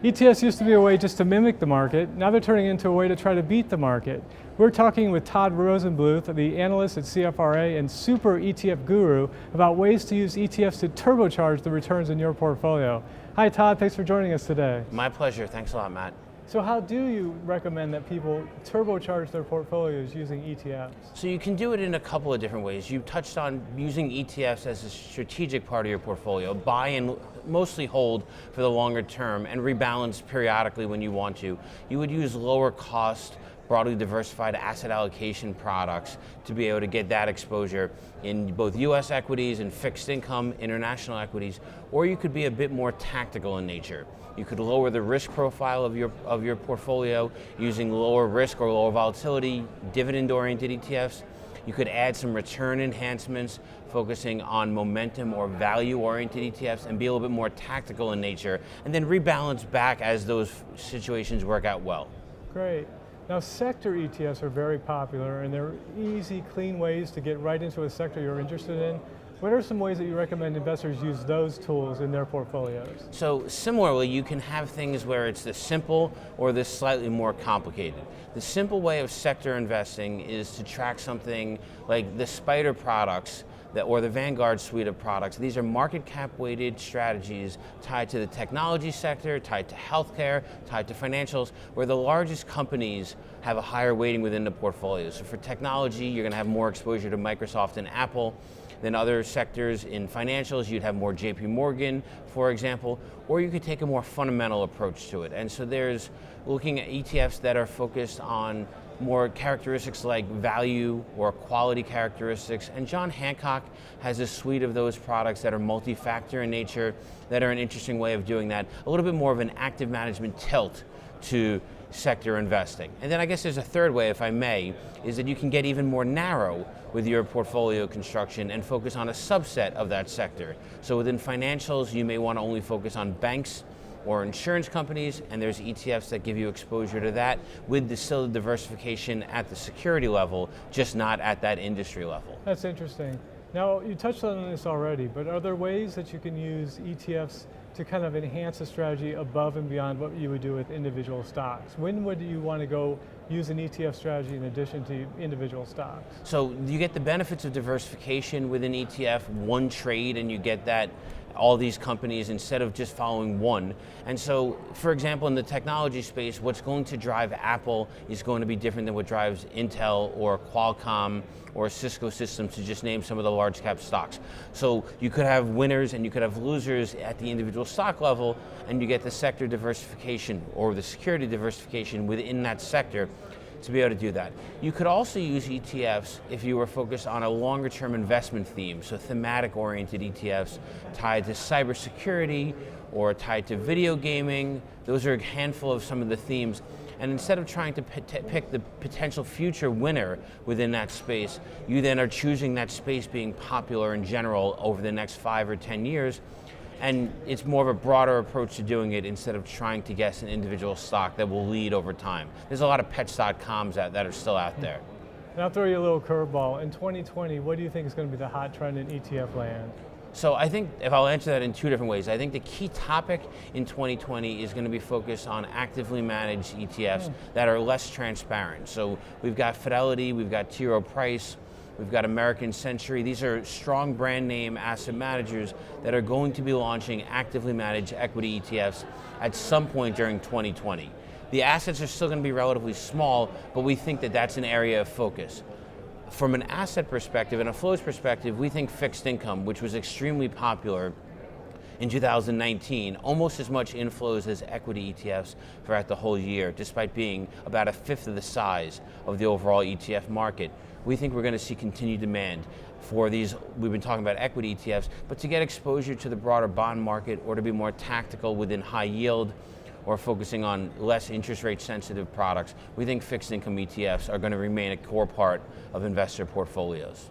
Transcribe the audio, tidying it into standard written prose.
ETFs used to be a way just to mimic the market. Now they're turning into a way to try to beat the market. We're talking with Todd Rosenbluth, the analyst at CFRA and super ETF guru, about ways to use ETFs to turbocharge the returns in your portfolio. Hi Todd, thanks for joining us today. My pleasure, thanks a lot, Matt. So how do you recommend that people turbocharge their portfolios using ETFs? So you can do it in a couple of different ways. You touched on using ETFs as a strategic part of your portfolio, buy and mostly hold for the longer term and rebalance periodically when you want to. You would use lower cost, broadly diversified asset allocation products to be able to get that exposure in both US equities and fixed income, international equities, or you could be a bit more tactical in nature. You could lower the risk profile of your portfolio using lower risk or lower volatility, dividend-oriented ETFs. You could add some return enhancements, focusing on momentum or value-oriented ETFs, and be a little bit more tactical in nature, and then rebalance back as those situations work out well. Great. Now sector ETFs are very popular and they're easy, clean ways to get right into a sector you're interested in. What are some ways that you recommend investors use those tools in their portfolios? So similarly, you can have things where it's the simple or the slightly more complicated. The simple way of sector investing is to track something like the Spider products or the Vanguard suite of products. These are market cap weighted strategies tied to the technology sector, tied to healthcare, tied to financials, where the largest companies have a higher weighting within the portfolio. So for technology, you're going to have more exposure to Microsoft and Apple. Than other sectors in financials, you'd have more JP Morgan, for example, or you could take a more fundamental approach to it. And so there's looking at ETFs that are focused on more characteristics like value or quality characteristics. And John Hancock has a suite of those products that are multi-factor in nature that are an interesting way of doing that. A little bit more of an active management tilt to sector investing. And then I guess there's a third way, if I may, is that you can get even more narrow with your portfolio construction and focus on a subset of that sector. So within financials, you may want to only focus on banks or insurance companies, and there's ETFs that give you exposure to that with the still diversification at the security level, just not at that industry level. That's interesting. Now, you touched on this already, but are there ways that you can use ETFs to kind of enhance a strategy above and beyond what you would do with individual stocks? When would you want to go use an ETF strategy in addition to individual stocks? So you get the benefits of diversification with an ETF, one trade, and you get that all these companies instead of just following one. And so, for example, in the technology space, what's going to drive Apple is going to be different than what drives Intel or Qualcomm or Cisco Systems, to just name some of the large cap stocks. So you could have winners and you could have losers at the individual stock level, and you get the sector diversification or the security diversification within that sector to be able to do that. You could also use ETFs if you were focused on a longer term investment theme, so thematic oriented ETFs tied to cybersecurity or tied to video gaming. Those are a handful of some of the themes. And instead of trying to pick the potential future winner within that space, you then are choosing that space being popular in general over the next 5 or 10 years. And it's more of a broader approach to doing it instead of trying to guess an individual stock that will lead over time. There's a lot of pets.coms that are still out there. And I'll throw you a little curveball. In 2020, what do you think is going to be the hot trend in ETF land? So I think, if I'll answer that in two different ways, I think the key topic in 2020 is going to be focused on actively managed ETFs that are less transparent. So we've got Fidelity, we've got T. Rowe Price, we've got American Century. These are strong brand name asset managers that are going to be launching actively managed equity ETFs at some point during 2020. The assets are still going to be relatively small, but we think that that's an area of focus. From an asset perspective and a flows perspective, we think fixed income, which was extremely popular in 2019, almost as much inflows as equity ETFs throughout the whole year, despite being about a fifth of the size of the overall ETF market. We think we're going to see continued demand for these, we've been talking about equity ETFs, but to get exposure to the broader bond market or to be more tactical within high yield or focusing on less interest rate sensitive products, we think fixed income ETFs are going to remain a core part of investor portfolios.